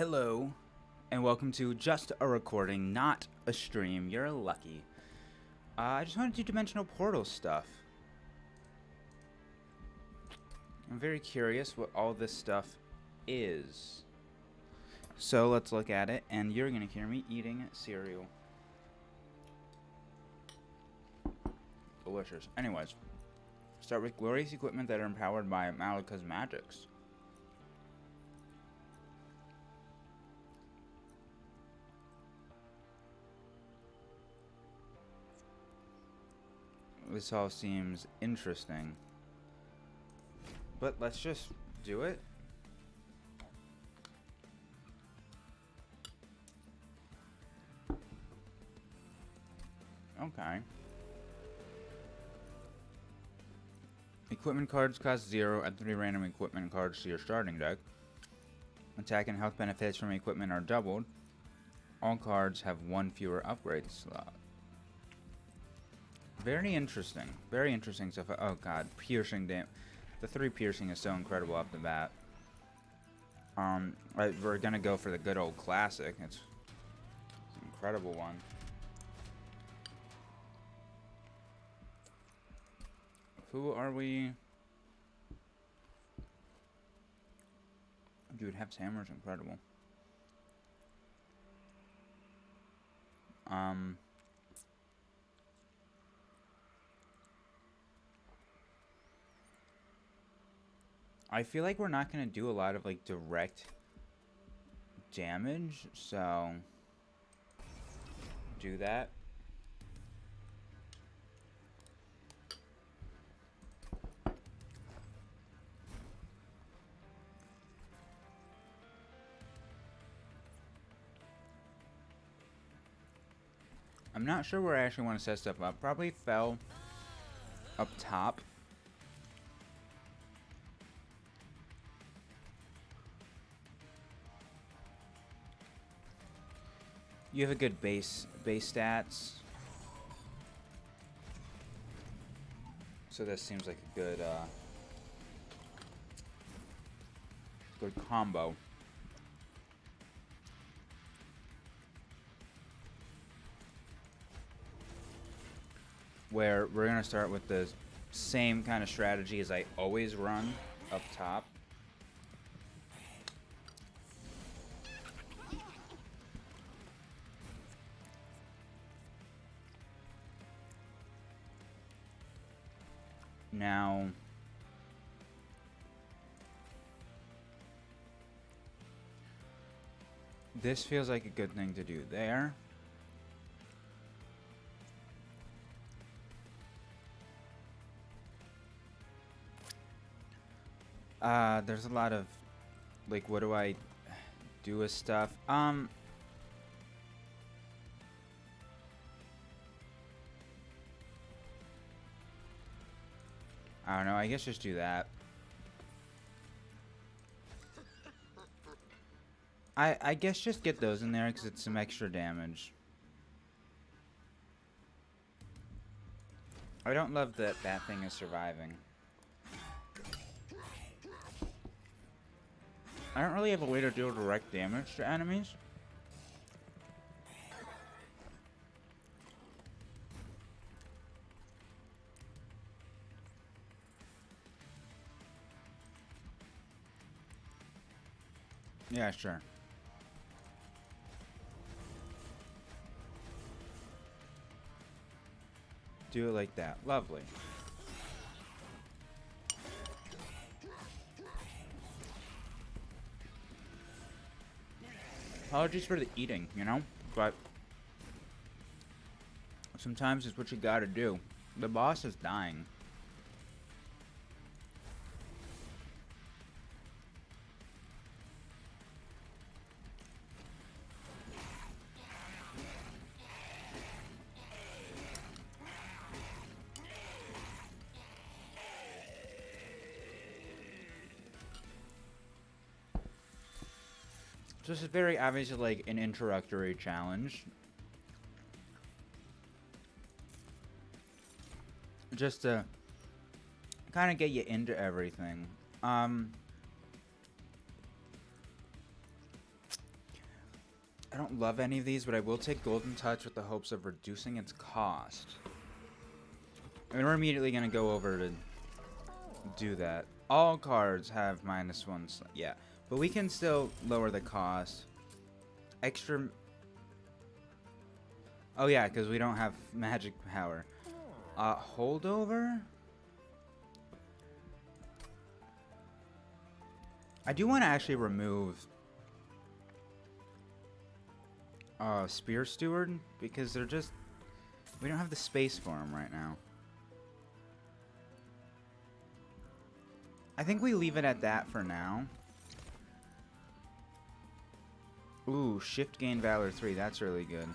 Hello, and welcome to just a recording, not a stream. You're lucky. I just want to do dimensional portal stuff. I'm very curious what all this stuff is. So let's look at it, and you're going to hear me eating cereal. Delicious. Anyways, start with glorious equipment that are empowered by Malika's magics. This all seems interesting. But let's just do it. Okay. Equipment cards cost 0, add 3 random equipment cards to your starting deck. Attack and health benefits from equipment are doubled. All cards have 1 fewer upgrade slot. Very interesting. Very interesting stuff. Oh god, piercing damage. The 3 piercing is so incredible off the bat. We're gonna go for the good old classic. It's an incredible one. Who are we? Dude, Hef's hammer is incredible. I feel like we're not gonna do a lot of like direct damage, so do that. I'm not sure where I actually want to set stuff up. Probably fell up top. You have a good base stats. So this seems like a good good combo. Where we're gonna start with the same kind of strategy as I always run up top. Now, this feels like a good thing to do there. There's a lot of, like, what do I do with stuff? I don't know, I guess just do that. I guess just get those in there because it's some extra damage. I don't love that that thing is surviving. I don't really have a way to deal direct damage to enemies. Yeah, sure. Do it like that. Lovely. Apologies for the eating, you know? But sometimes it's what you gotta do. The boss is dying. So this is very obviously like an introductory challenge. Just to kind of get you into everything. I don't love any of these, but I will take Golden Touch with the hopes of reducing its cost. I mean, we're immediately going to go over to do that. All cards have -1. Yeah, but we can still lower the cost. Extra... Oh, yeah, because we don't have magic power. Holdover? I do want to actually remove Spear Steward, because they're just... We don't have the space for them right now. I think we leave it at that for now. Ooh, Shift Gain Valor 3. That's really good.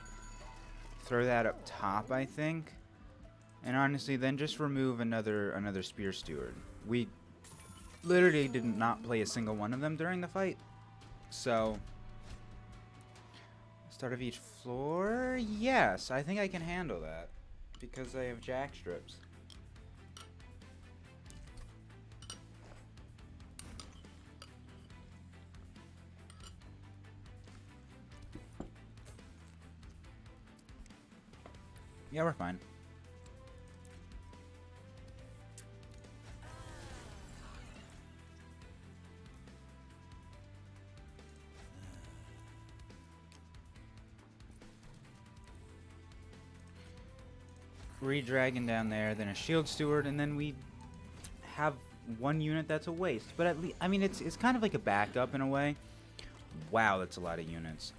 Throw that up top, I think. And honestly, then just remove another Spear Steward. We literally did not play a single one of them during the fight. So, start of each floor? Yes, I think I can handle that. Because I have Jack Strips. Yeah, we're fine. Re-dragon down there, then a Shield Steward, and then we have one unit that's a waste. But at least, I mean, it's kind of like a backup in a way. Wow, that's a lot of units.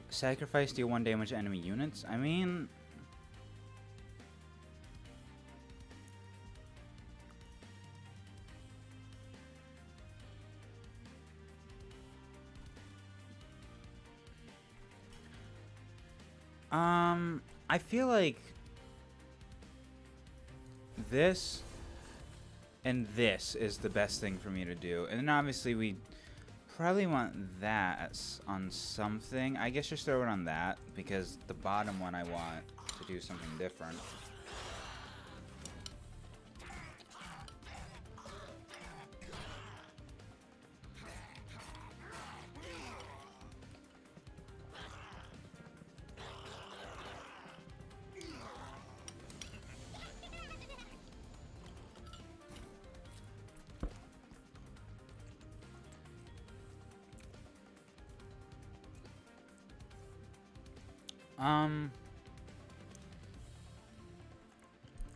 Sacrifice, deal 1 damage to enemy units. I mean... I feel like this and this is the best thing for me to do. And then obviously we probably want that on something. I guess just throw it on that, because the bottom one I want to do something different.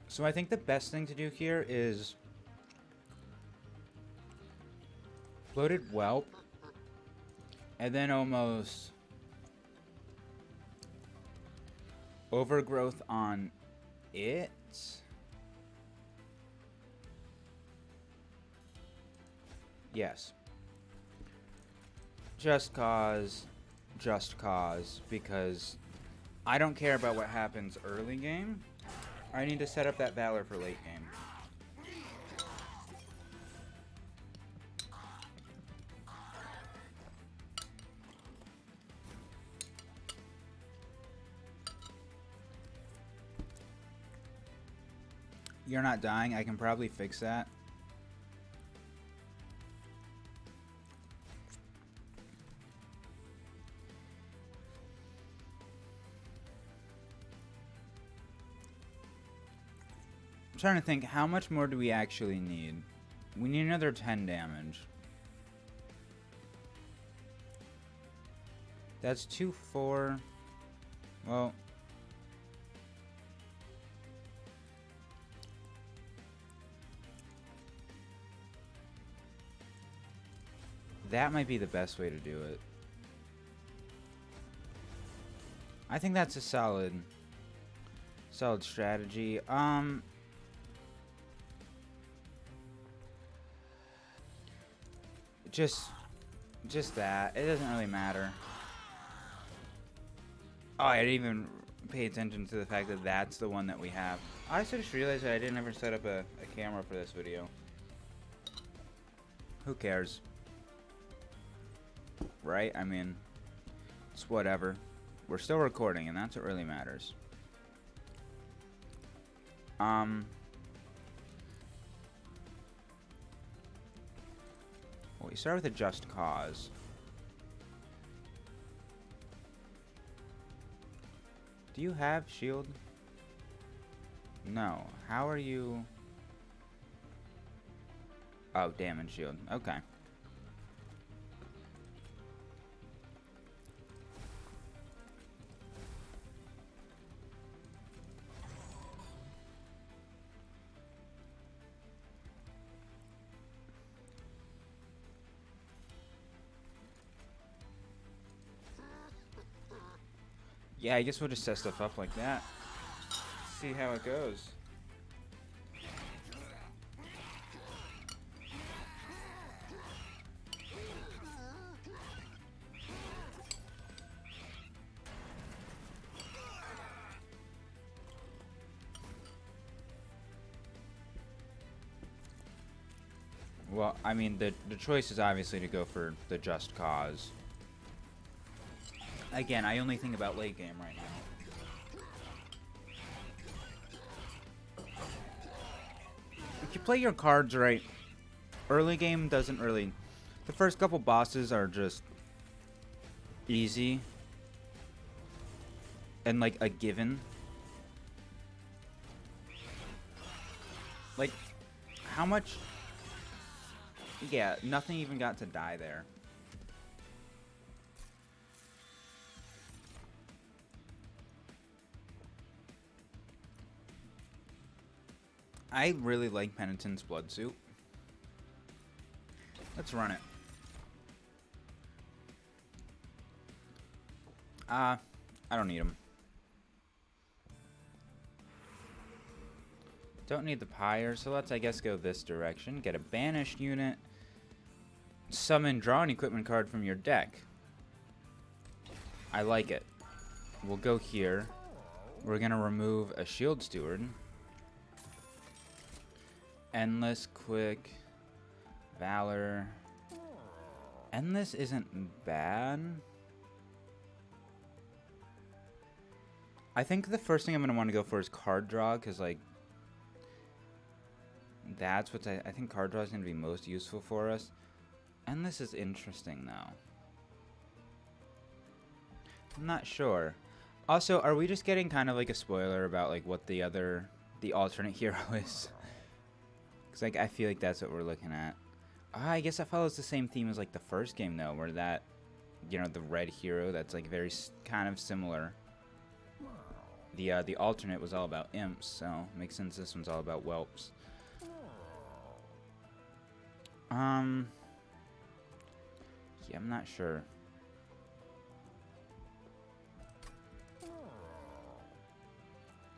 So I think the best thing to do here is Floated Whelp, and then almost Overgrowth on it. Yes. Just cause, because I don't care about what happens early game. I need to set up that Valor for late game. You're not dying. I can probably fix that. I'm trying to think, how much more do we actually need? We need another 10 damage. That's 2, 4. Well, that might be the best way to do it. I think that's a solid strategy. Just that. It doesn't really matter. Oh, I didn't even pay attention to the fact that that's the one that we have. I just realized that I didn't ever set up a camera for this video. Who cares? Right? I mean, it's whatever. We're still recording, and that's what really matters. We start with a just cause. Do you have shield? No. How are you? Oh, damage shield. Okay. Yeah, I guess we'll just set stuff up like that. See how it goes. Well, I mean, the choice is obviously to go for the just cause. Again, I only think about late game right now. If you play your cards right, early game doesn't really... The first couple bosses are just easy and like a given. Like, how much... Yeah, nothing even got to die there. I really like Penitent's Blood Suit. Let's run it. I don't need them. Don't need the Pyre, so let's, I guess, go this direction. Get a banished unit. Summon, draw an equipment card from your deck. I like it. We'll go here. We're going to remove a Shield Steward. Endless, Quick, Valor. Endless isn't bad. I think the first thing I'm going to want to go for is card draw, because, like, that's what I think card draw is going to be most useful for us. Endless is interesting, though. I'm not sure. Also, are we just getting kind of like a spoiler about like what the alternate hero is? Because like I feel like that's what we're looking at. I guess that follows the same theme as like the first game though, where that, you know, the red hero that's like very kind of similar. The alternate was all about imps, so it makes sense this one's all about whelps. Yeah, I'm not sure.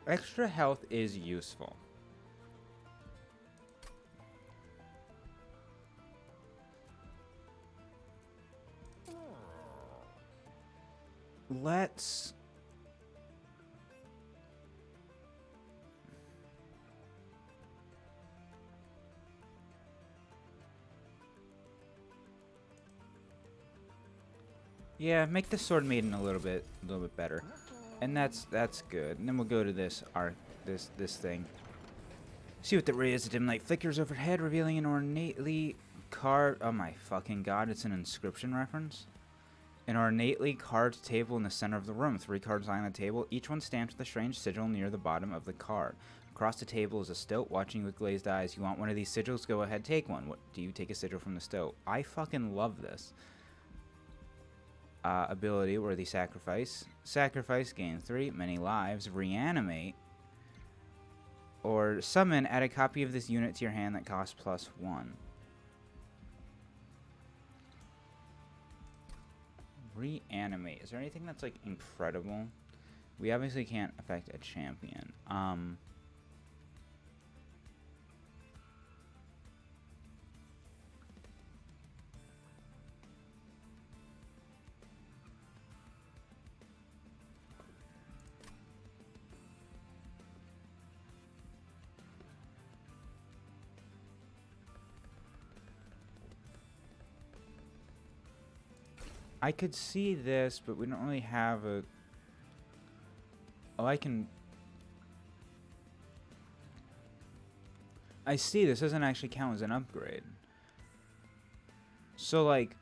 Extra health is useful. Let's... Yeah, make the Sword Maiden a little bit better. And that's good. And then we'll go to this this thing. See what the ray is. The dim light flickers overhead, revealing an ornately carved... Oh my fucking god, it's an inscription reference. An ornately carved table in the center of the room. 3 cards lying on the table, each one stamped with a strange sigil near the bottom of the card. Across the table is a stoat watching with glazed eyes. You want one of these sigils? Go ahead, take one. What do you take a sigil from the stoat? I fucking love this. Ability, Worthy Sacrifice. Sacrifice, gain 3, many lives. Reanimate. Or summon, add a copy of this unit to your hand that costs +1. Reanimate. Is there anything that's like incredible? We obviously can't affect a champion. I could see this, but we don't really have a... Oh, I can... I see, this doesn't actually count as an upgrade. So, like...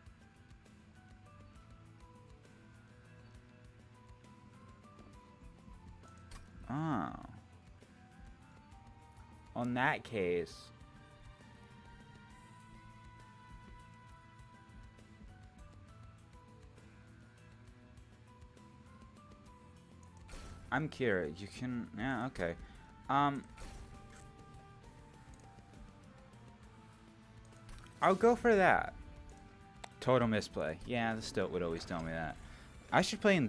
Oh. On that case... I'm curious. You can... Yeah, okay. I'll go for that. Total misplay. Yeah, the Stoat would always tell me that. I should play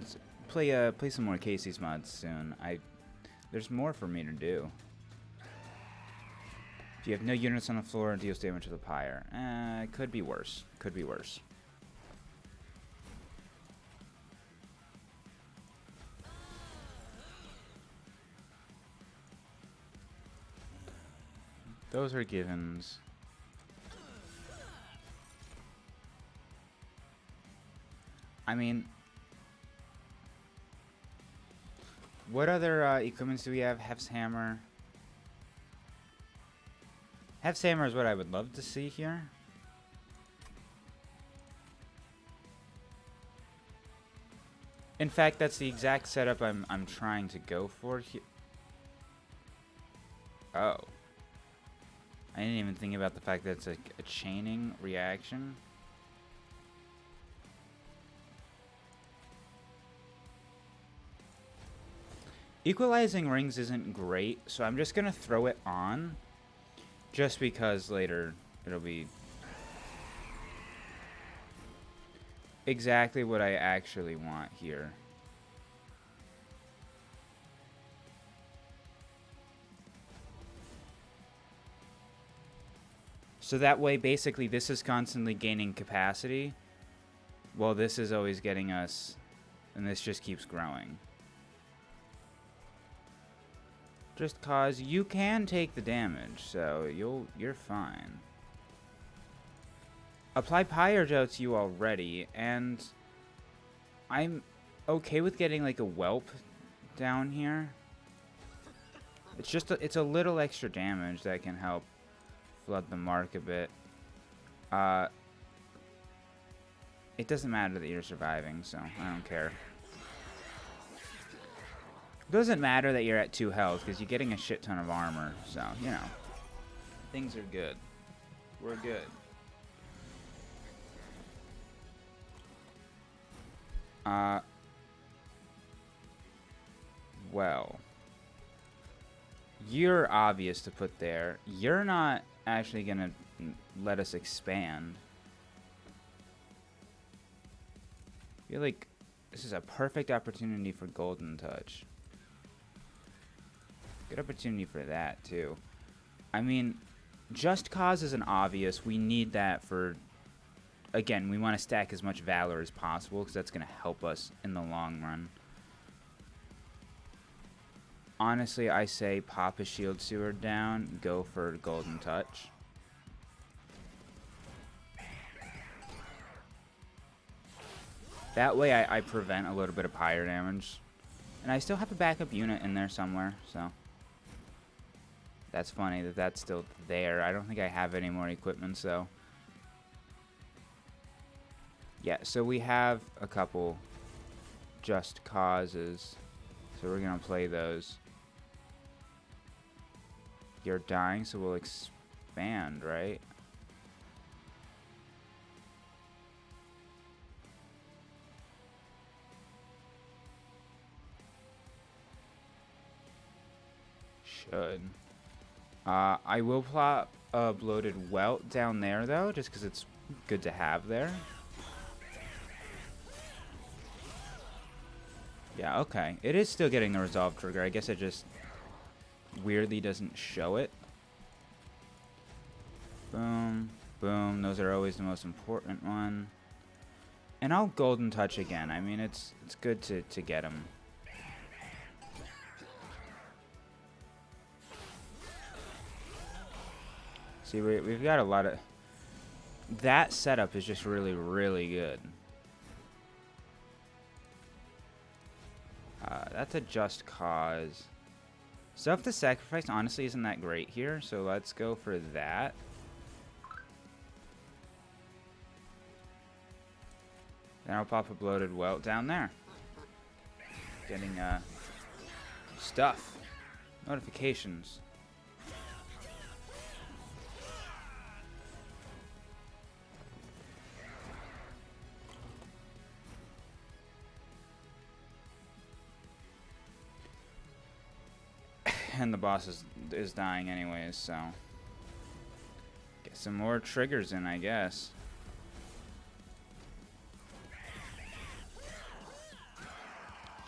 some more Casey's mods soon. There's more for me to do. If you have no units on the floor, deals damage to the pyre. Could be worse. Could be worse. Those are givens. I mean, what other equipments do we have? Hef's hammer. Hef's hammer is what I would love to see here. In fact, that's the exact setup I'm trying to go for here. Oh. I didn't even think about the fact that it's a chaining reaction. Equalizing rings isn't great, so I'm just gonna throw it on. Just because later it'll be exactly what I actually want here. So that way, basically, this is constantly gaining capacity, while this is always getting us, and this just keeps growing. Just cause you can take the damage, so you're fine. Apply Pyre Gel to you already, and I'm okay with getting like a whelp down here. It's just it's a little extra damage that can help flood the mark a bit. It doesn't matter that you're surviving, so I don't care. It doesn't matter that you're at 2 health, because you're getting a shit ton of armor, so, you know. Things are good. We're good. Well. You're obvious to put there. You're not actually gonna let us expand. I feel like this is a perfect opportunity for Golden Touch. Good opportunity for that, too. I mean, Just Cause is an obvious. We need that for... Again, we want to stack as much Valor as possible, because that's going to help us in the long run. Honestly, I say pop a Shield Sewer down, go for Golden Touch. That way I prevent a little bit of pyre damage. And I still have a backup unit in there somewhere, so... That's funny that that's still there. I don't think I have any more equipment, so... Yeah, so we have a couple Just Causes. So we're going to play those. You're dying, so we'll expand, right? Should. I will plop a bloated welt down there, though, just because it's good to have there. Yeah, okay. It is still getting the resolve trigger. I guess it just weirdly doesn't show it. Boom. Boom. Those are always the most important one. And I'll Golden Touch again. I mean, it's good to get them. See, we've got a lot of... That setup is just really, really good. That's a Just Cause. Self-to-sacrifice honestly isn't that great here, so let's go for that. Then I'll pop a bloated welt down there. Getting stuff. Notifications. And the boss is dying anyways, so get some more triggers in, I guess.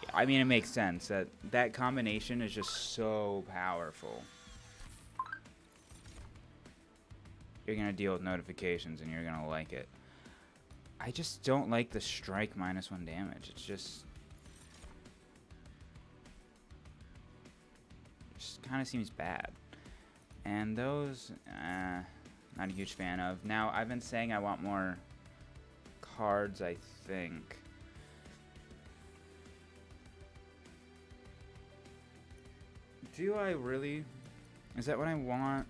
Yeah, I mean, it makes sense that combination is just so powerful. You're gonna deal with notifications and you're gonna like it. I just don't like the strike -1 damage. It's just kind of seems bad. And those, not a huge fan of. Now, I've been saying I want more cards, I think. Do I really? Is that what I want?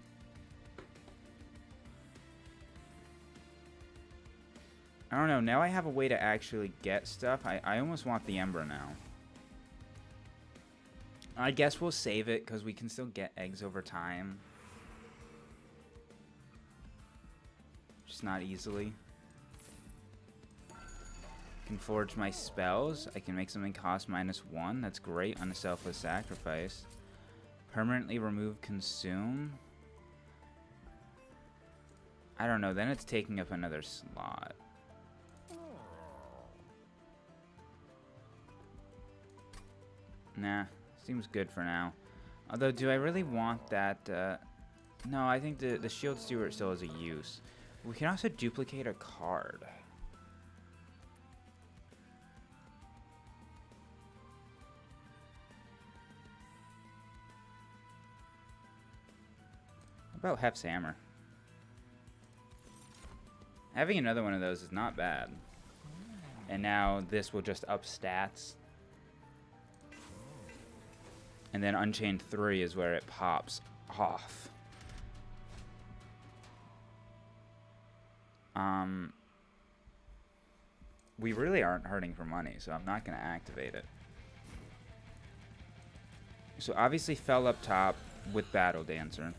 I don't know. Now I have a way to actually get stuff. I almost want the Ember now. I guess we'll save it because we can still get eggs over time. Just not easily. Can forge my spells. I can make something cost -1. That's great on a selfless sacrifice. Permanently remove consume. I don't know. Then it's taking up another slot. Nah. Seems good for now. Although, do I really want that? No, I think the Shield Steward still has a use. We can also duplicate a card. What about Hef's Hammer? Having another one of those is not bad. And now this will just up stats. And then Unchained 3 is where it pops off. We really aren't hurting for money, so I'm not going to activate it. So obviously fell up top with Battle Dancer.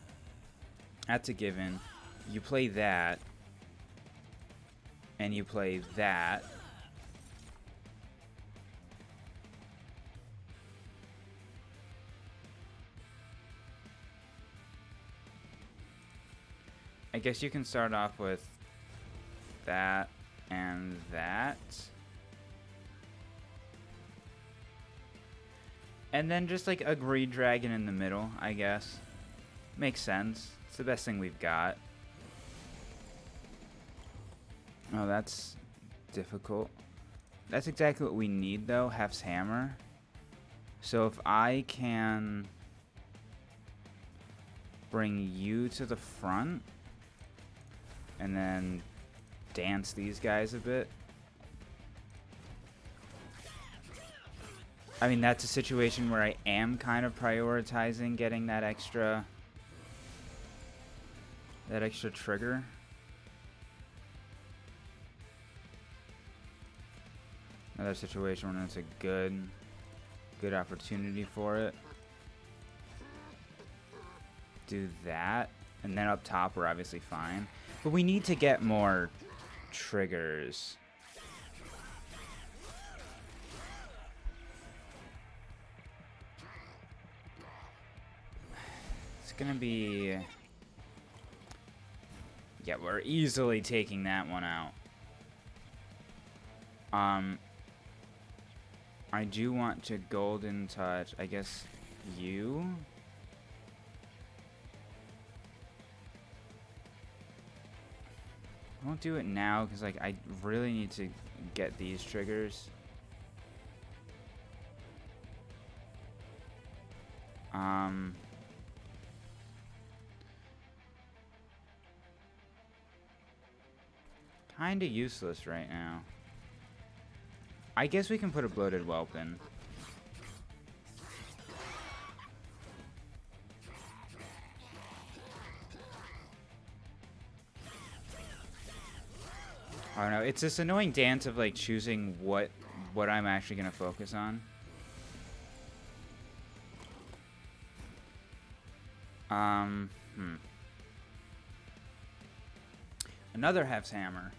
That's a given. You play that. And you play that. I guess you can start off with that and that. And then just like a Greed Dragon in the middle, I guess. Makes sense. It's the best thing we've got. Oh, that's difficult. That's exactly what we need though, Hef's Hammer. So if I can bring you to the front and then dance these guys a bit. I mean, that's a situation where I am kind of prioritizing getting that extra trigger. Another situation when it's a good opportunity for it. Do that, and then up top we're obviously fine. But we need to get more triggers. It's gonna be... Yeah, we're easily taking that one out. I do want to Golden Touch, I guess, you? I won't do it now because like I really need to get these triggers. Kinda useless right now. I guess we can put a bloated whelp in. I don't know. It's this annoying dance of like choosing what I'm actually gonna focus on. Another Hef's hammer.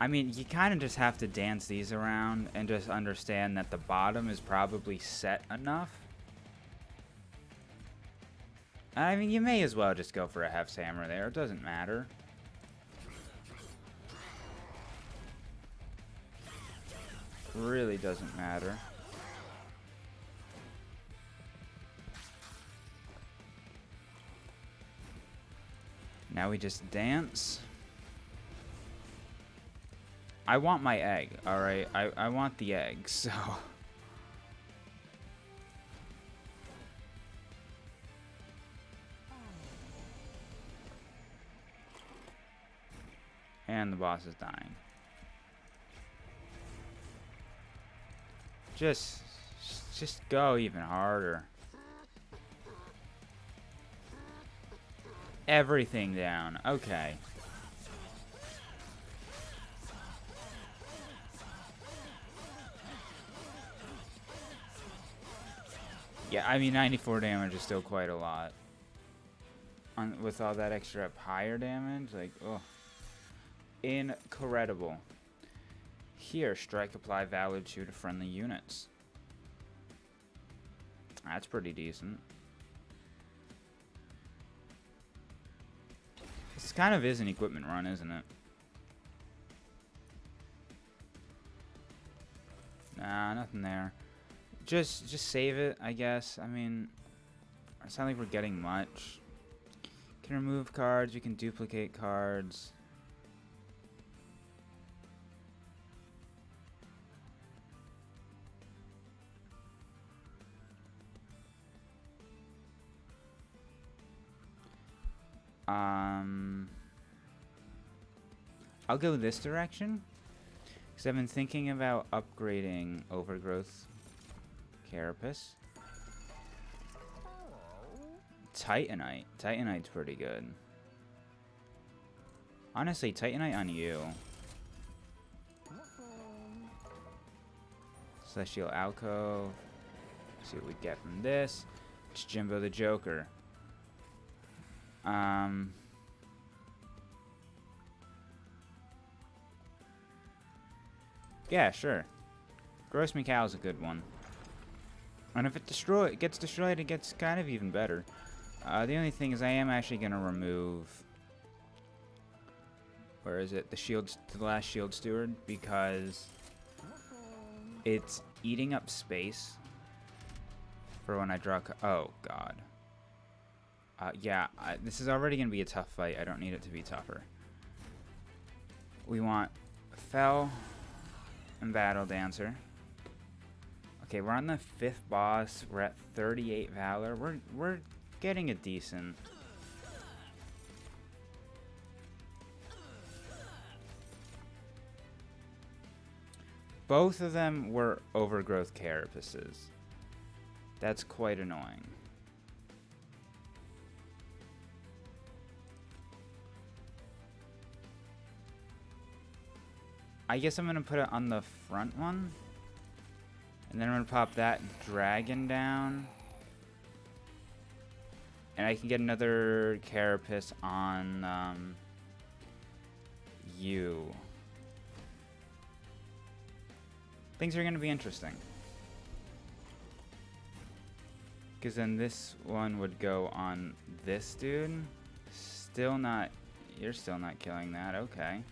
I mean, you kind of just have to dance these around and just understand that the bottom is probably set enough. I mean, you may as well just go for a Hef's hammer there. It doesn't matter. Really doesn't matter. Now we just dance. I want my egg, alright? I want the egg, so... And the boss is dying. Just go even harder. Everything down. Okay. Yeah, I mean, 94 damage is still quite a lot. With all that extra up higher damage, like, oh. Incredible. Here, strike apply valid to friendly units. That's pretty decent. This kind of is an equipment run, isn't it? Nah, nothing there. Just save it, I guess. I mean, it's not like we're getting much. You can remove cards, you can duplicate cards. I'll go this direction, because I've been thinking about upgrading Overgrowth Carapace. Titanite. Titanite's pretty good. Honestly, Titanite on you. Celestial Alcove. See what we get from this. It's Jimbo the Joker. Yeah, sure. Gross Mikau is a good one. And if it gets destroyed, it gets kind of even better. The only thing is I am actually going to remove... Where is it? The last Shield Steward, because it's eating up space for when I draw... Oh, God. Yeah, this is already going to be a tough fight. I don't need it to be tougher. We want Fel and Battle Dancer. Okay, we're on the 5th boss. We're at 38 Valor. We're getting a decent... Both of them were Overgrowth Carapaces. That's quite annoying. I guess I'm going to put it on the front one. And then I'm going to pop that dragon down. And I can get another Carapace on you. Things are going to be interesting. Because then this one would go on this dude. Still not... You're still not killing that. Okay.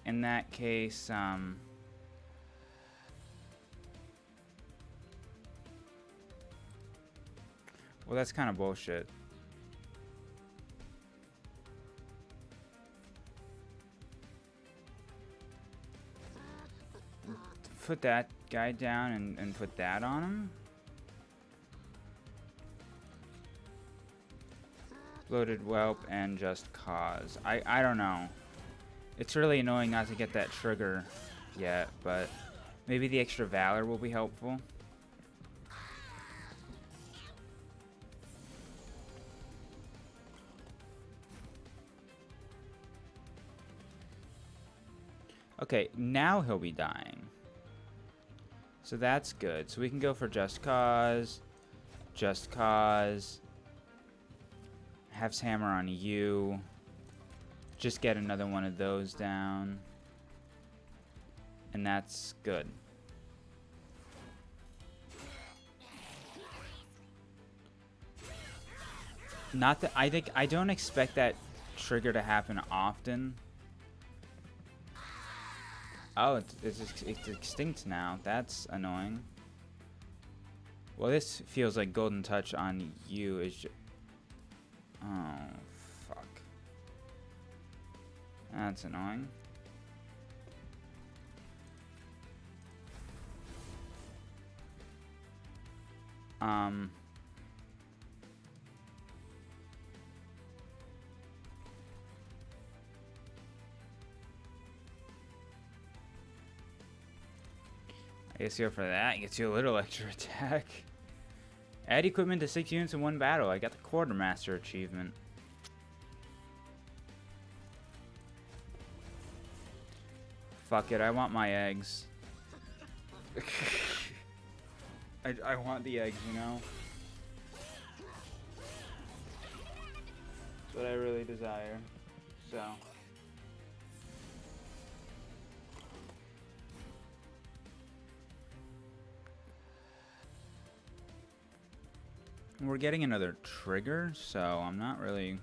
In that case, well, that's kind of bullshit. Put that guy down and put that on him. Bloated Whelp and Just Cause. I don't know. It's really annoying not to get that trigger yet, but maybe the extra Valor will be helpful. Okay, now he'll be dying. So that's good. So we can go for Just Cause. Just Cause. Hef's Hammer on you. Just get another one of those down. And that's good. Not that I don't expect that trigger to happen often. Oh, it's extinct now. That's annoying. Well, this feels like Golden Touch on you is just... Oh, fuck. That's annoying. I guess go for that. Gets you a little extra attack. Add equipment to 6 units in one battle. I got the Quartermaster achievement. Fuck it, I want my eggs. I want the eggs, you know? That's what I really desire. So... We're getting another trigger, so I'm not really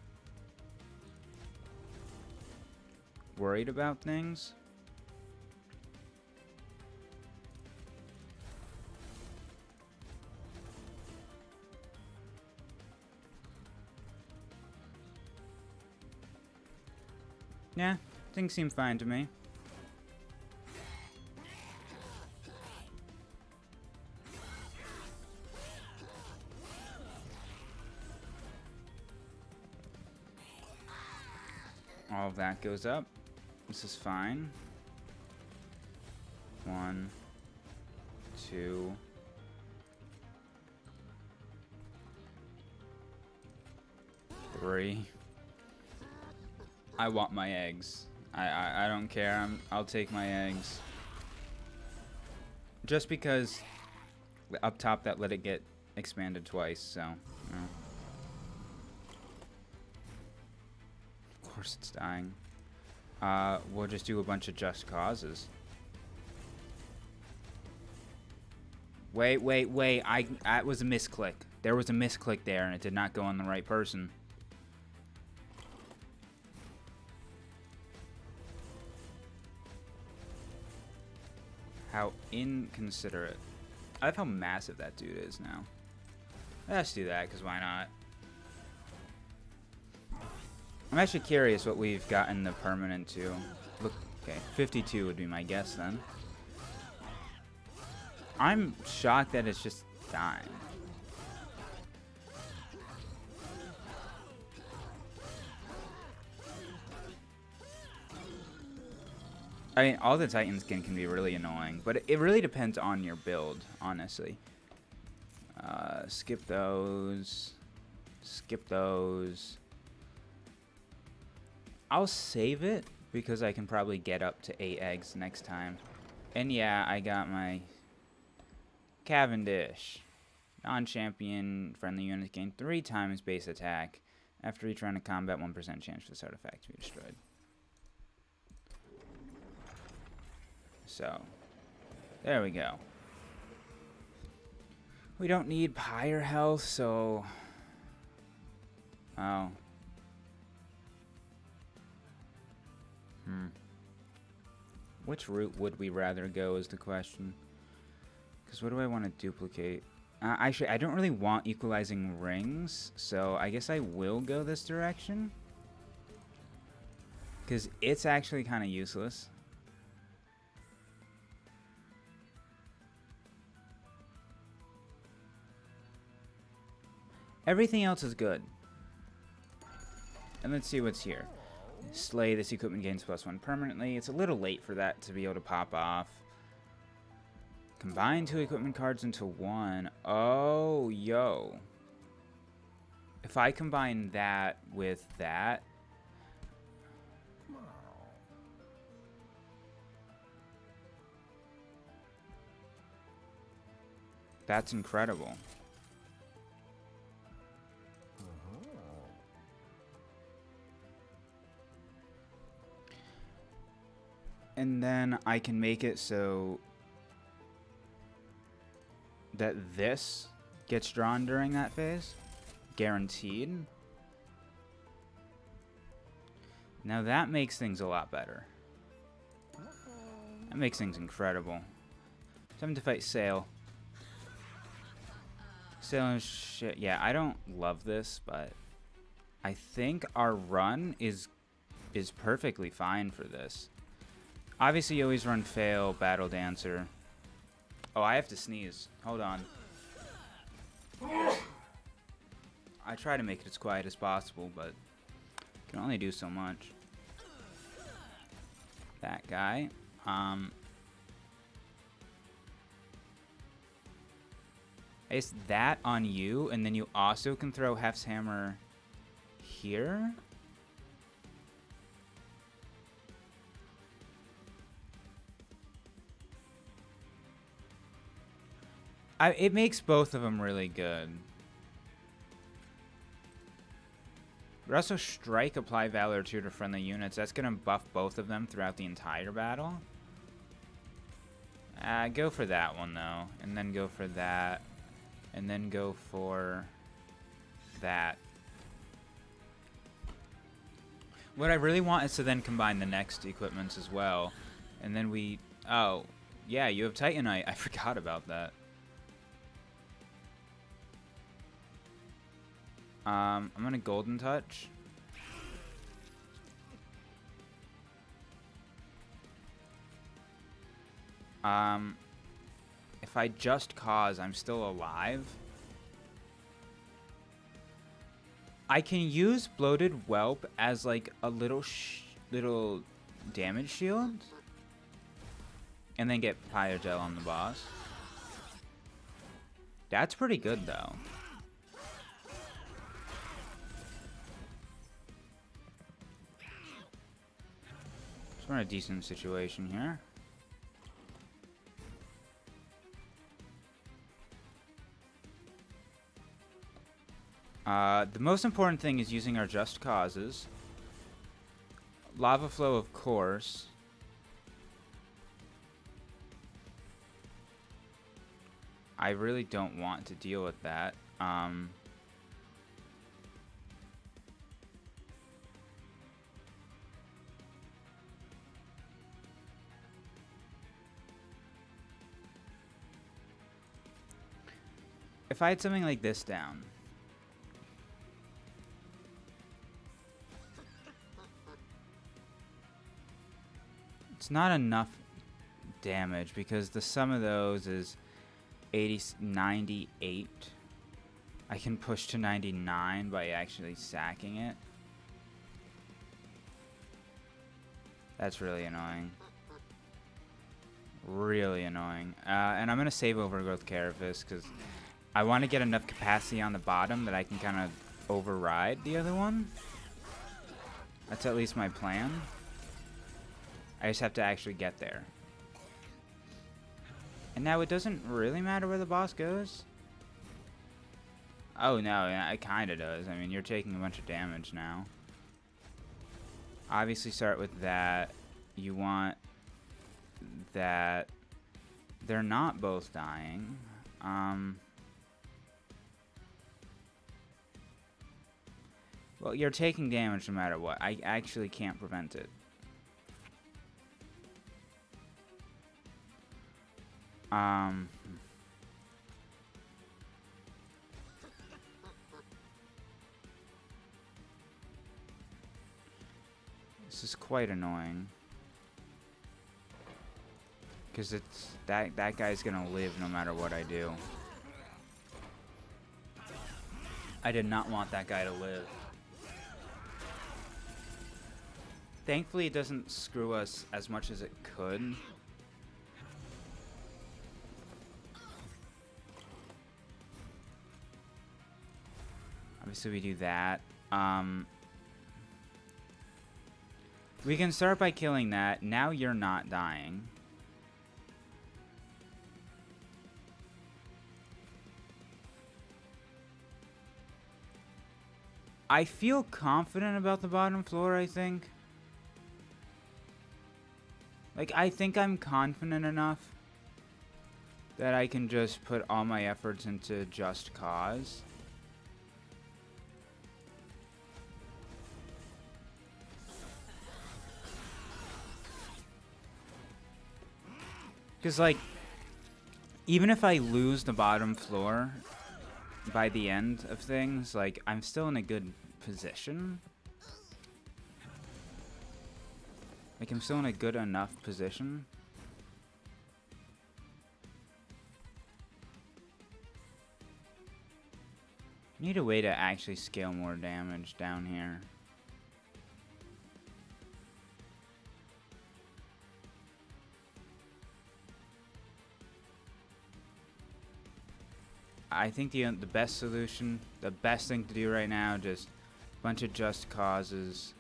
worried about things. Yeah, things seem fine to me. All of that goes up. This is fine. 1, 2. Three. I want my eggs. I don't care. I'll take my eggs. Just because up top that let it get expanded twice, so you know. Of course it's dying. We'll just do a bunch of Just Causes. Wait. That was a misclick. There was a misclick there and it did not go on the right person. How inconsiderate. I love how massive that dude is now. Let's do that, because why not? I'm actually curious what we've gotten the permanent to. Look, okay, 52 would be my guess then. I'm shocked that it's just dying. I mean, all the Titan skin can be really annoying, but it really depends on your build, honestly. Skip those. Skip those. I'll save it, because I can probably get up to 8 eggs next time. And yeah, I got my Cavendish. Non-champion friendly units gain 3 times base attack. After each round of combat, 1% chance for this artifact to be destroyed. So, there we go. We don't need Pyre health, so... Oh. Which route would we rather go is the question. Because what do I want to duplicate? Actually, I don't really want equalizing rings, so I guess I will go this direction. Because it's actually kind of useless. Everything else is good. And let's see what's here. Slay, this equipment gains +1 permanently. It's a little late for that to be able to pop off. Combine 2 equipment cards into 1. Oh, yo. If I combine that with that... That's incredible. And then I can make it so that this gets drawn during that phase. Guaranteed. Now that makes things a lot better. That makes things incredible. Time to fight Sail. Sail and shit. Yeah, I don't love this, but I think our run is perfectly fine for this. Obviously, you always run Fail, Battle Dancer. Oh, I have to sneeze. Hold on. I try to make it as quiet as possible, but can only do so much. That guy. Is that on you, and then you also can throw Hef's Hammer here? It makes both of them really good. But also Strike, apply Valor 2 to friendly units. That's going to buff both of them throughout the entire battle. Go for that one, though. And then go for that. And then go for that. What I really want is to then combine the next equipments as well. And then we... Oh, yeah, you have Titanite. I forgot about that. I'm gonna Golden Touch. If I just cause, I'm still alive. I can use Bloated Whelp as like a little damage shield, and then get Pyogel on the boss. That's pretty good though. So we're in a decent situation here. The most important thing is using our Just Causes. Lava Flow, of course. I really don't want to deal with that. If I had something like this down. It's not enough damage because the sum of those is 98. I can push to 99 by actually sacking it. That's really annoying. Really annoying. And I'm going to save Overgrowth Carapace because I want to get enough capacity on the bottom that I can kind of override the other one. That's at least my plan. I just have to actually get there. And now it doesn't really matter where the boss goes. Oh no, it kind of does. I mean, you're taking a bunch of damage now. Obviously start with that. You want that. They're not both dying. Well, you're taking damage no matter what. I actually can't prevent it. This is quite annoying. Because it's that guy's gonna live no matter what I do. I did not want that guy to live. Thankfully, it doesn't screw us as much as it could. Obviously, we do that. We can start by killing that. Now you're not dying. I feel confident about the bottom floor, I think. Like, I think I'm confident enough that I can just put all my efforts into Just Cause. Because, like, even if I lose the bottom floor by the end of things, like, I'm still in a good position. Like, I'm still in a good enough position. Need a way to actually scale more damage down here. I think the best solution, the best thing to do right now, just a bunch of Just Causes.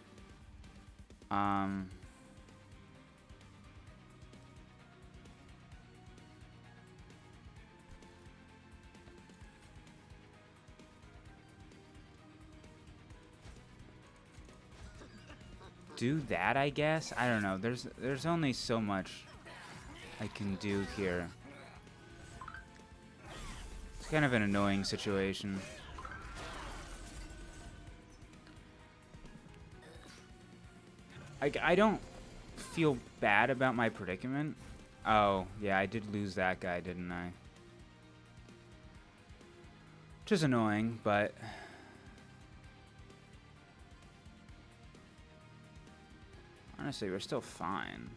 Do that, I guess. I don't know. There's only so much I can do here. It's kind of an annoying situation. I don't feel bad about my predicament. Oh, yeah, I did lose that guy, didn't I? Which is annoying, but honestly, we're still fine.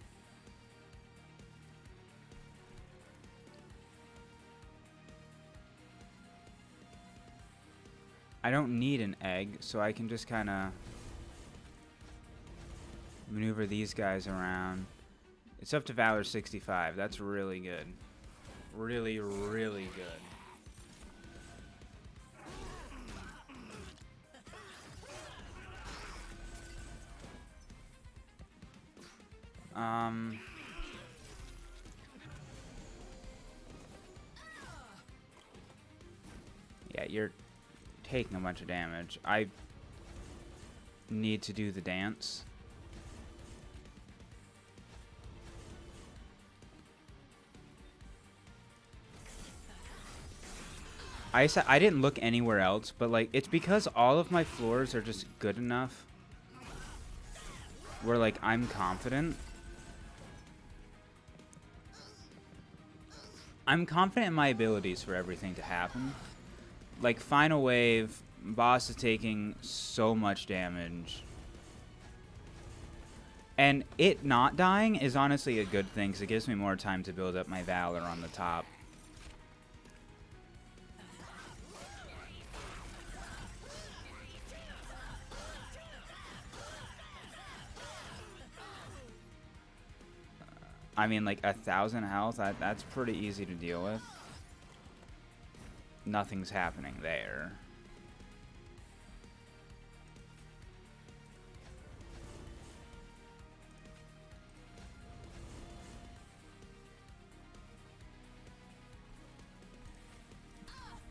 I don't need an egg, so I can just kind of maneuver these guys around. It's up to Valor 65. That's really good. Really, really good. Yeah, you're taking a bunch of damage. I need to do the dance. I didn't look anywhere else, but like it's because all of my floors are just good enough where like I'm confident. I'm confident in my abilities for everything to happen. Like final wave, boss is taking so much damage. And it not dying is honestly a good thing because it gives me more time to build up my Valor on the top. I mean, like 1,000 health, that's pretty easy to deal with. Nothing's happening there.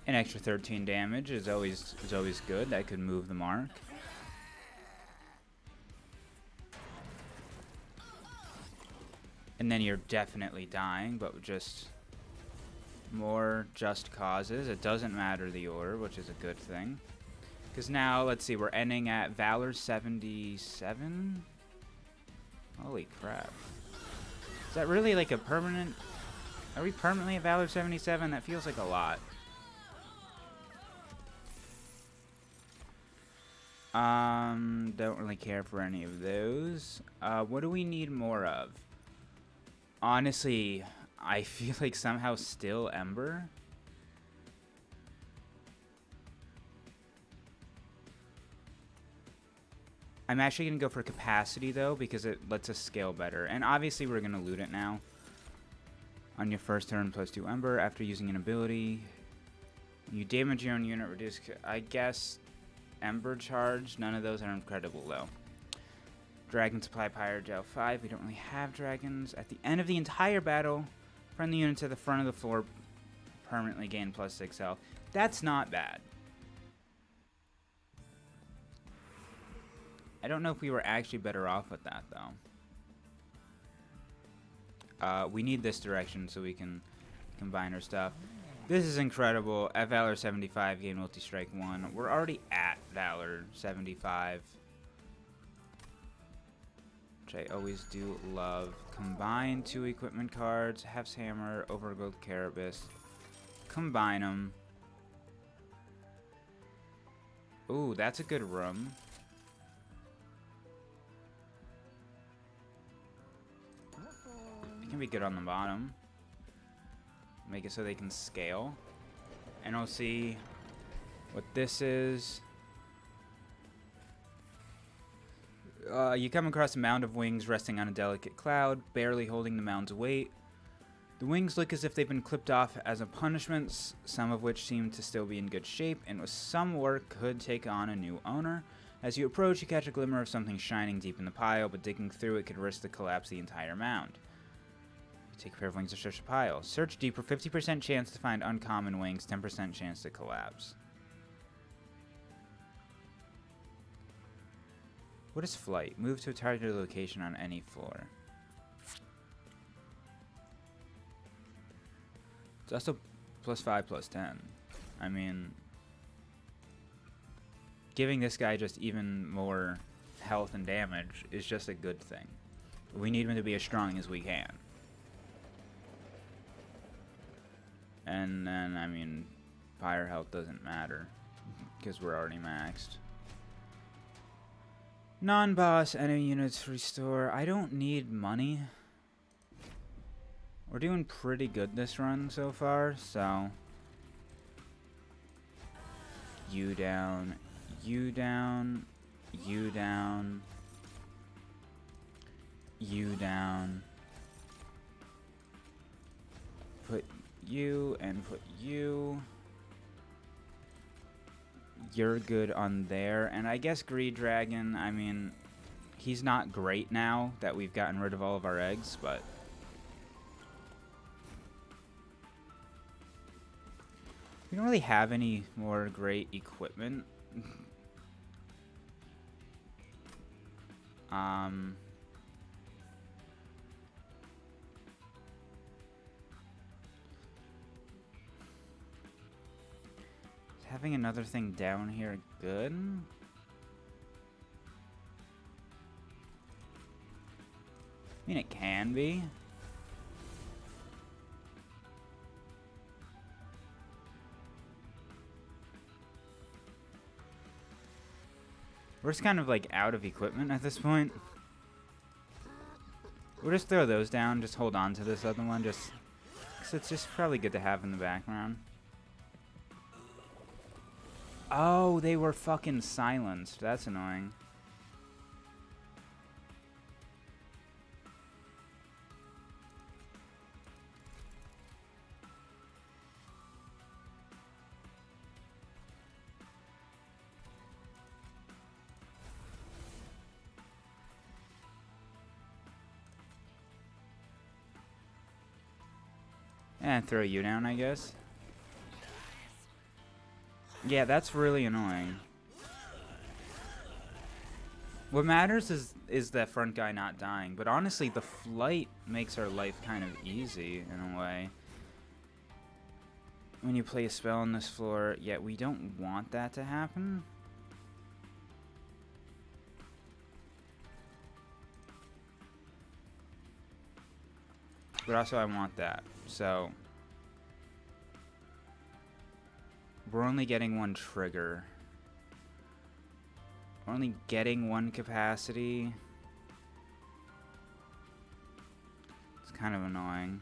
An extra 13 damage is always good. That could move the mark. And then you're definitely dying, but just more Just Causes. It doesn't matter the order, which is a good thing. Because now, let's see, we're ending at Valor 77? Holy crap. Is that really like a permanent... Are we permanently at Valor 77? That feels like a lot. Don't really care for any of those. What do we need more of? Honestly, I feel like somehow still Ember. I'm actually going to go for capacity, though, because it lets us scale better. And obviously, we're going to loot it now. On your first turn, +2 Ember. After using an ability, you damage your own unit, reduce... I guess Ember Charge. None of those are incredible, though. Dragon Supply Pyre Gel 5. We don't really have dragons. At the end of the entire battle, friendly units at the front of the floor permanently gain +6 health. That's not bad. I don't know if we were actually better off with that, though. We need this direction so we can combine our stuff. This is incredible. At Valor 75, gain multi-strike 1. We're already at Valor 75. Which I always do love. Combine 2 equipment cards. Hef's Hammer, Overgrowth Carapace. Combine them. Ooh, that's a good room. It can be good on the bottom. Make it so they can scale. And I'll see what this is. You come across a mound of wings resting on a delicate cloud, barely holding the mound's weight. The wings look as if they've been clipped off as a punishment, some of which seem to still be in good shape, and with some work could take on a new owner. As you approach, you catch a glimmer of something shining deep in the pile, but digging through it could risk to collapse the entire mound. Take a pair of wings to search the pile. Search deeper, 50% chance to find uncommon wings, 10% chance to collapse. What is flight? Move to a targeted location on any floor. It's also +5, +10. I mean, giving this guy just even more health and damage is just a good thing. We need him to be as strong as we can. And then, I mean, fire health doesn't matter because we're already maxed. Non-boss enemy units restore. I don't need money. We're doing pretty good this run so far, so... You down, you down, you down, you down. Put you and put you. You're good on there. And I guess Greed Dragon, I mean, he's not great now that we've gotten rid of all of our eggs, but... We don't really have any more great equipment. Having another thing down here good? I mean, it can be. We're just kind of like out of equipment at this point. We'll just throw those down, just hold on to this other one, just because it's just probably good to have in the background. Oh, they were fucking silenced. That's annoying. And throw you down, I guess. Yeah, that's really annoying. What matters is that front guy not dying. But honestly, the flight makes our life kind of easy in a way. When you play a spell on this floor, yet we don't want that to happen. But also I want that. So we're only getting one trigger. We're only getting one capacity. It's kind of annoying.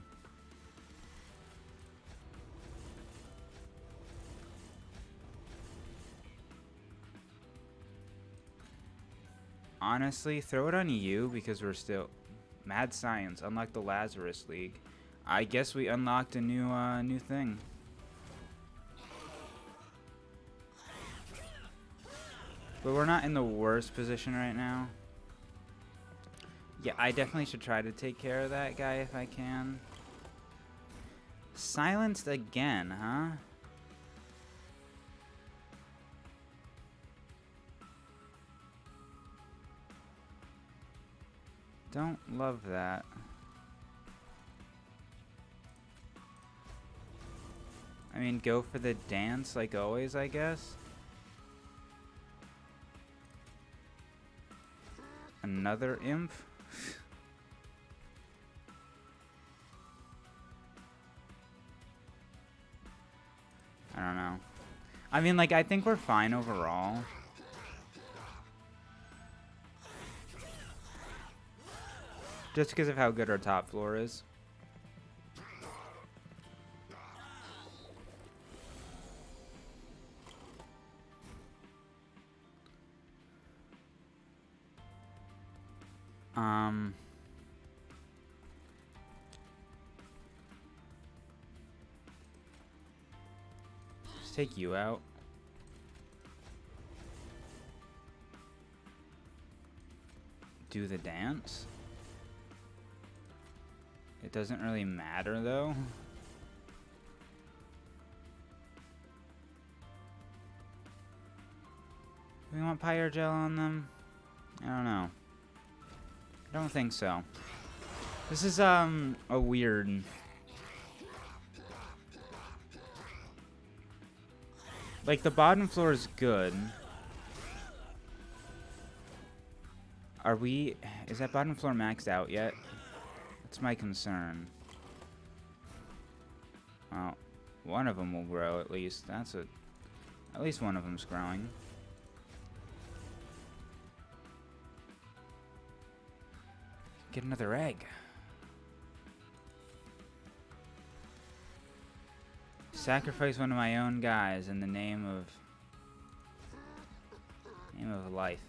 Honestly, throw it on you because we're still... Mad Science, unlock the Lazarus League. I guess we unlocked a new thing. But we're not in the worst position right now. Yeah, I definitely should try to take care of that guy if I can. Silenced again, huh? Don't love that. I mean, go for the dance like always, I guess. Another imp? I don't know. I mean, like, I think we're fine overall. Just because of how good our top floor is. Let's take you out. Do the dance. It doesn't really matter though. We want Pyre Gel on them? I don't know. I don't think so. This is a weird... Like, the bottom floor is good. Are we... Is that bottom floor maxed out yet? That's my concern. Well, one of them will grow at least. That's a... At least one of them's growing. Get another egg. Sacrifice one of my own guys in the name of life.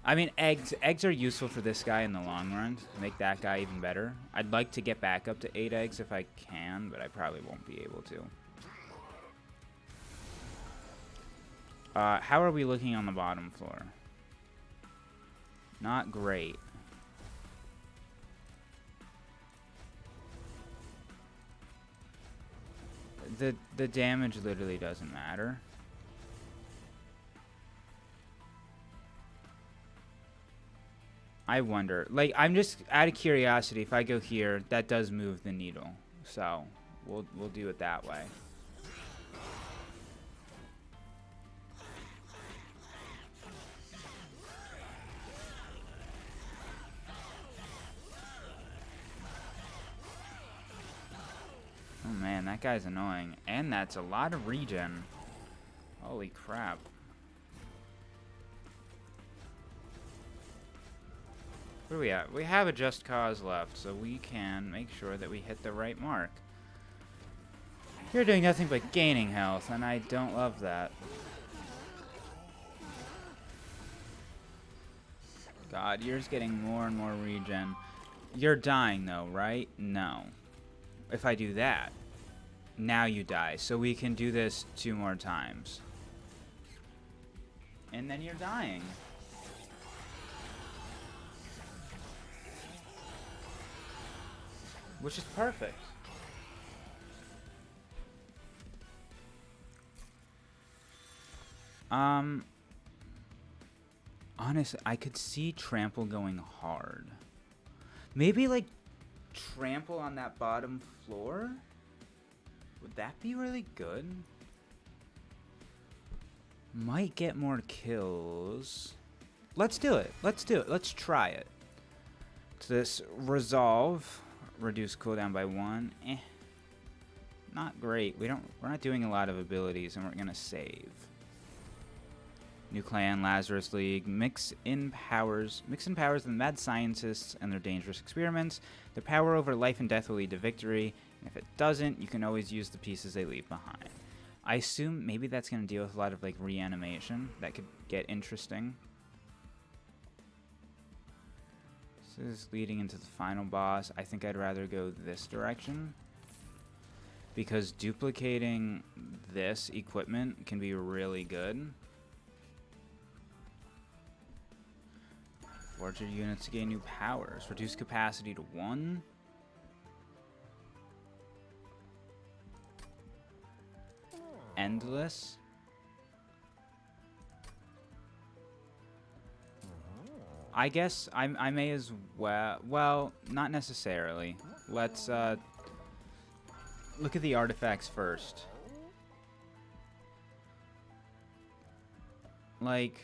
I mean, eggs are useful for this guy in the long run to make that guy even better. I'd like to get back up to 8 eggs if I can, but I probably won't be able to. How are we looking on the bottom floor? Not great. The damage literally doesn't matter. I wonder, like, I'm just out of curiosity, if I go here, that does move the needle. So, we'll do it that way. Oh man, that guy's annoying. And that's a lot of regen. Holy crap. Where are we at? We have a Just Cause left, so we can make sure that we hit the right mark. You're doing nothing but gaining health, and I don't love that. God, yours getting more and more regen. You're dying though, right? No. If I do that, now you die. So we can do this 2 more times. And then you're dying. Which is perfect. Honestly, I could see Trample going hard. Maybe, like, Trample on that bottom floor? Would that be really good? Might get more kills. Let's do it. Let's do it. Let's try it. So this resolve, reduce cooldown by 1. Not great. We're not doing a lot of abilities, and we're gonna save. New clan, Lazarus League, mix in powers the mad scientists and their dangerous experiments. Their power over life and death will lead to victory, and if it doesn't, you can always use the pieces they leave behind. I assume maybe that's going to deal with a lot of like reanimation. That could get interesting. This is leading into the final boss. I think I'd rather go this direction, because duplicating this equipment can be really good. Forger units to gain new powers. Reduce capacity to 1. Endless. I guess I may as well. Well, not necessarily. Let's look at the artifacts first. Like,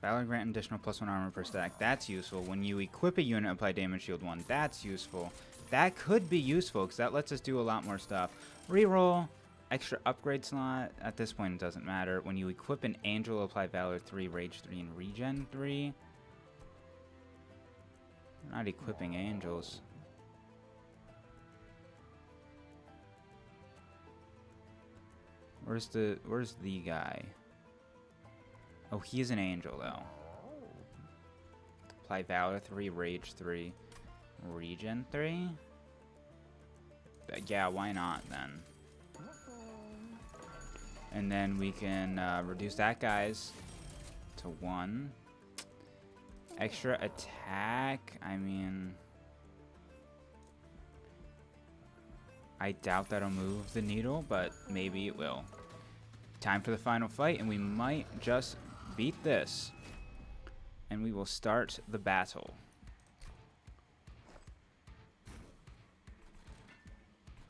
Valor grant additional +1 armor per stack. That's useful. When you equip a unit, apply damage shield 1. That's useful. That could be useful because that lets us do a lot more stuff. Reroll. Extra upgrade slot. At this point, it doesn't matter. When you equip an angel, apply Valor 3, Rage 3, and Regen 3. We're not equipping angels. Where's the guy? Oh, he's an angel, though. Apply Valor 3, Rage 3, Regen 3? Yeah, why not, then? And then we can reduce that guy's to 1. Extra attack, I mean... I doubt that'll move the needle, but maybe it will. Time for the final fight, and we might just beat this. And we will start the battle.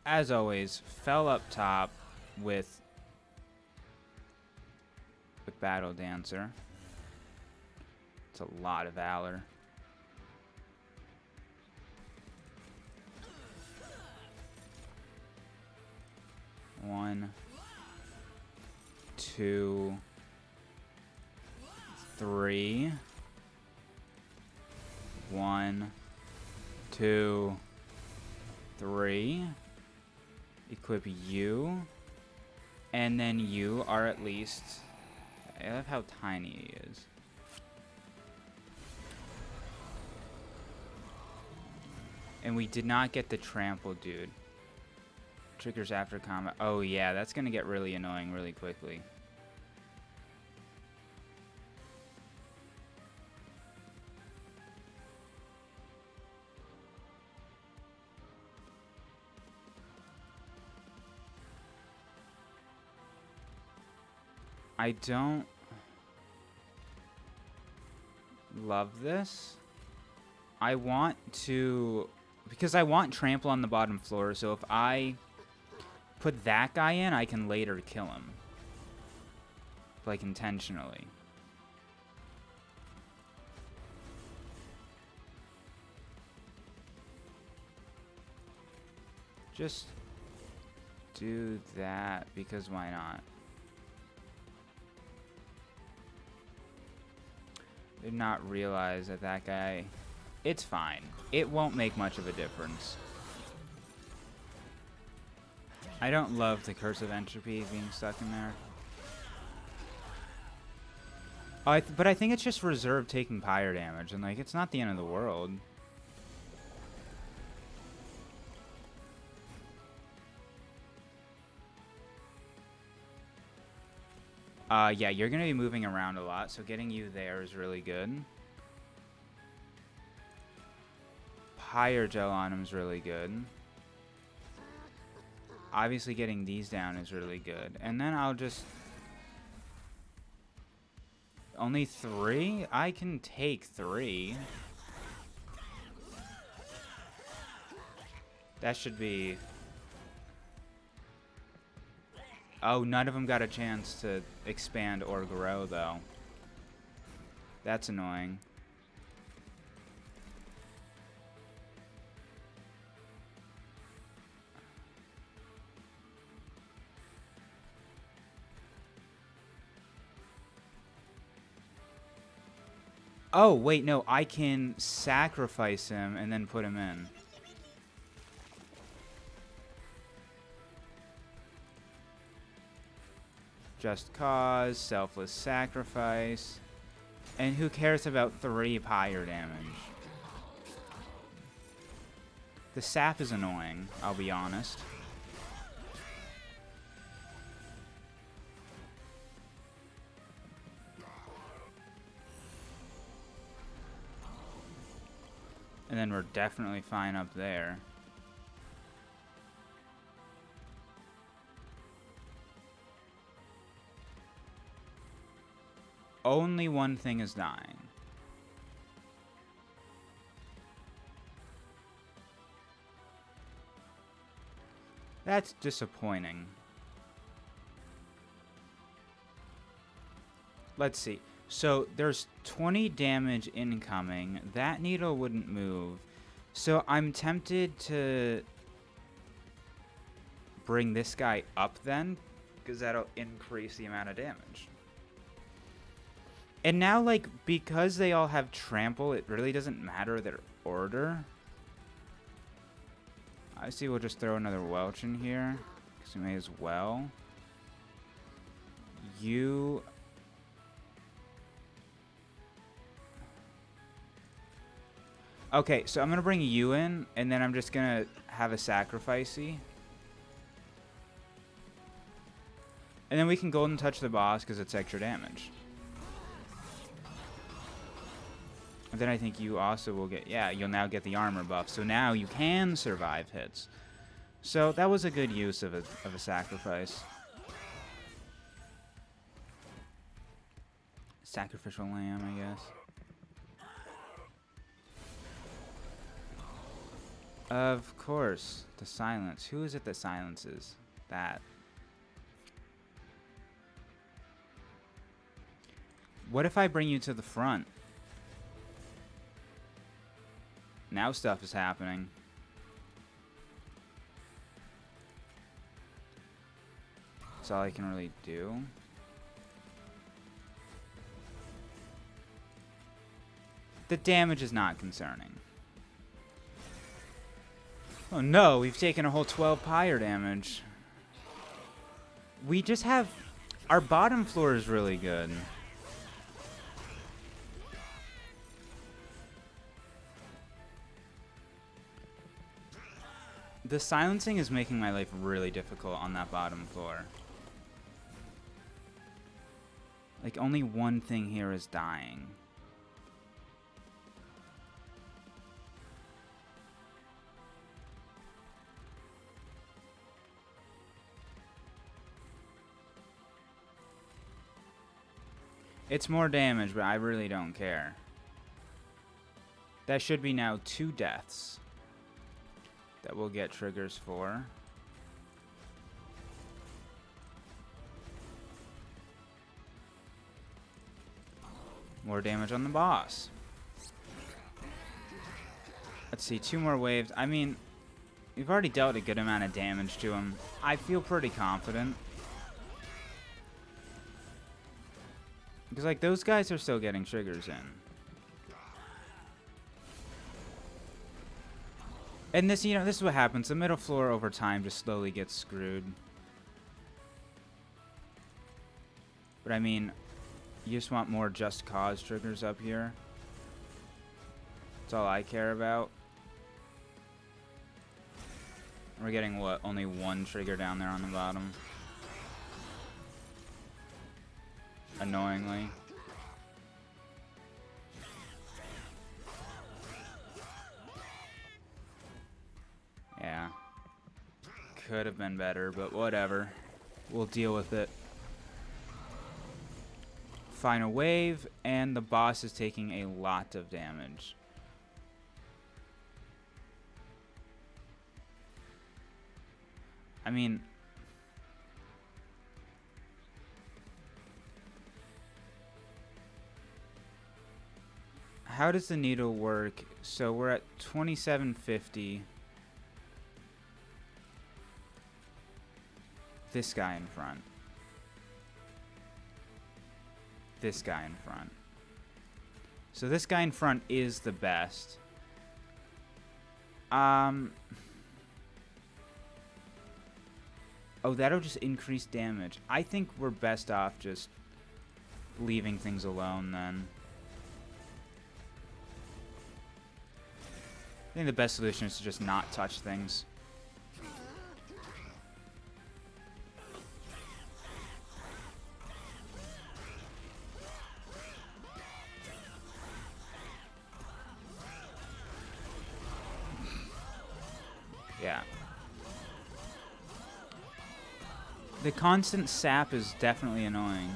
As always, fell up top with Battle Dancer. It's a lot of valor. One, 2, 3. 1, 2, 3. Equip you. And then you are at least... I love how tiny he is. And we did not get the trample, dude. Triggers after combat. Oh yeah, that's gonna get really annoying really quickly. I don't love this. I want to, because I want trample on the bottom floor, so if I put that guy in, I can later kill him. Like, intentionally. Just do that, because why not? Did not realize that that guy... It's fine. It won't make much of a difference. I don't love the Curse of Entropy being stuck in there. Oh, but I think it's just reserved taking pyre damage, and like, it's not the end of the world. Yeah, you're going to be moving around a lot, so getting you there is really good. Pyre gel on him is really good. Obviously, getting these down is really good. And then I'll just... Only 3? I can take 3. That should be... Oh, none of them got a chance to expand or grow, though. That's annoying. Oh, wait, no. I can sacrifice him and then put him in. Just cause, selfless sacrifice. And who cares about 3 pyre damage? The sap is annoying, I'll be honest. And then we're definitely fine up there. Only one thing is dying. That's disappointing. Let's see. So there's 20 damage incoming. That needle wouldn't move. So I'm tempted to bring this guy up then, because that'll increase the amount of damage. And now, like, because they all have trample, it really doesn't matter their order. I see we'll just throw another Welch in here, because we may as well. You... Okay, so I'm going to bring you in, and then I'm just going to have a sacrificey. And then we can golden touch the boss, because it's extra damage. And then I think you also will get... Yeah, you'll now get the armor buff. So now you can survive hits. So that was a good use of a sacrifice. Sacrificial lamb, I guess. Of course, the silence. Who is it that silences that? What if I bring you to the front? Now stuff is happening. That's all I can really do. The damage is not concerning. Oh no, we've taken a whole 12 pyre damage. We just have... Our bottom floor is really good. The silencing is making my life really difficult on that bottom floor. Like, only one thing here is dying. It's more damage, but I really don't care. That should be now 2 deaths that we'll get triggers for. More damage on the boss. Let's see, 2 more waves. I mean, we've already dealt a good amount of damage to him. I feel pretty confident. Because, like, those guys are still getting triggers in. And this, you know, this is what happens. The middle floor over time just slowly gets screwed. But, I mean, you just want more just cause triggers up here. That's all I care about. We're getting, what, only 1 trigger down there on the bottom. Annoyingly. Yeah. Could have been better, but whatever. We'll deal with it. Final wave, and the boss is taking a lot of damage. I mean... How does the needle work? So we're at 2750. This guy in front. This guy in front. So this guy in front is the best. Oh, that'll just increase damage. I think we're best off just leaving things alone then. think the best solution is to just not touch things. Yeah. The constant sap is definitely annoying.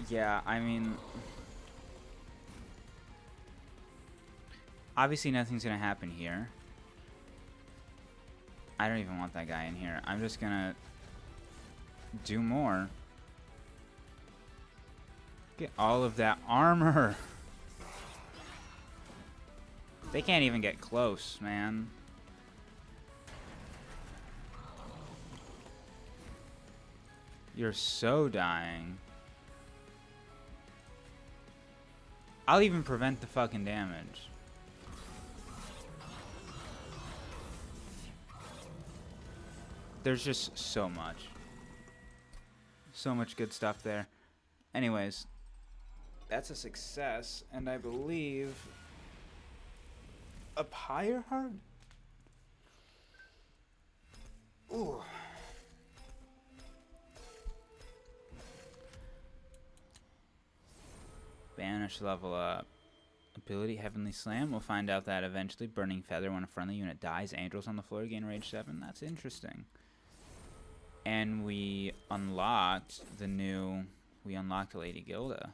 Yeah, I mean, obviously nothing's gonna happen here. I don't even want that guy in here. I'm just gonna do more. Get all of that armor. They can't even get close, man. You're so dying. I'll even prevent the fucking damage. There's just so much. So much good stuff there. Anyways, that's a success, and I believe a pyre heart? Ooh. Banish level up. Ability Heavenly Slam. We'll find out that eventually. Burning Feather when a friendly unit dies. Angels on the floor gain Rage 7. That's interesting. And we unlocked the new... We unlocked Lady Gilda.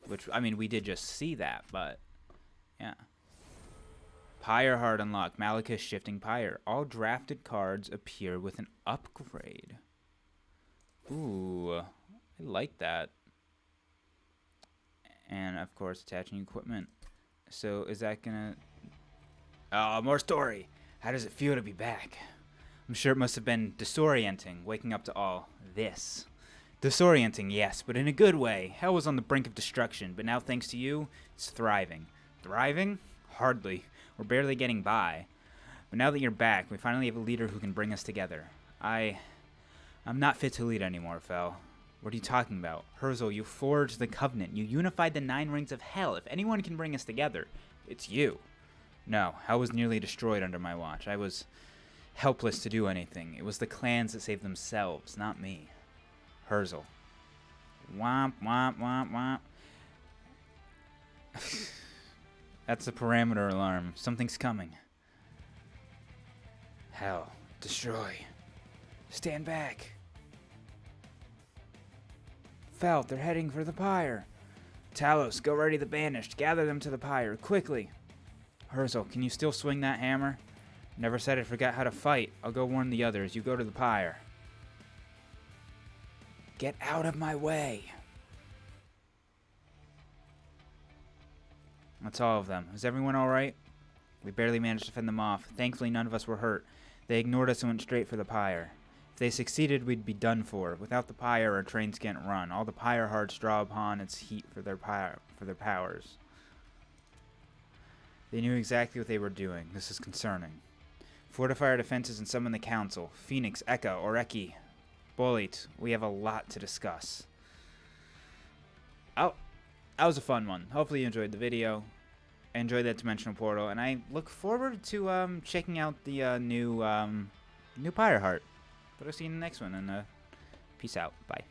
Which, I mean, we did just see that, but... Yeah. Pyre Heart unlocked. Malachus Shifting Pyre. All drafted cards appear with an upgrade. Ooh. I like that. And, of course, attaching equipment. So, is that gonna... Oh, more story. How does it feel to be back? I'm sure it must have been disorienting, waking up to all this. Disorienting, yes, but in a good way. Hell was on the brink of destruction, but now, thanks to you, it's thriving. Thriving? Hardly. We're barely getting by. But now that you're back, we finally have a leader who can bring us together. I'm not fit to lead anymore, Fel. What are you talking about? Herzl, you forged the Covenant. You unified the 9 rings of hell. If anyone can bring us together, it's you. No, hell was nearly destroyed under my watch. I was helpless to do anything. It was the clans that saved themselves, not me. Herzl. Womp, womp, womp, womp. That's a parameter alarm. Something's coming. Hell. Destroy. Stand back. Fel, they're heading for the pyre. Talos, go ready the banished. Gather them to the pyre, quickly. Herzl, can you still swing that hammer? Never said I forgot how to fight. I'll go warn the others. You go to the pyre. Get out of my way. That's all of them. Is everyone alright? We barely managed to fend them off. Thankfully, none of us were hurt. They ignored us and went straight for the pyre. If they succeeded, we'd be done for. Without the pyre, our trains can't run. All the pyre hearts draw upon its heat for their powers. They knew exactly what they were doing. This is concerning. Fortify our defenses and summon the council. Phoenix, Eka, Oreki, Bolit. We have a lot to discuss. Oh, that was a fun one. Hopefully you enjoyed the video. I enjoyed that dimensional portal, and I look forward to checking out the new pyre heart. But I'll see you in the next one, and peace out. Bye.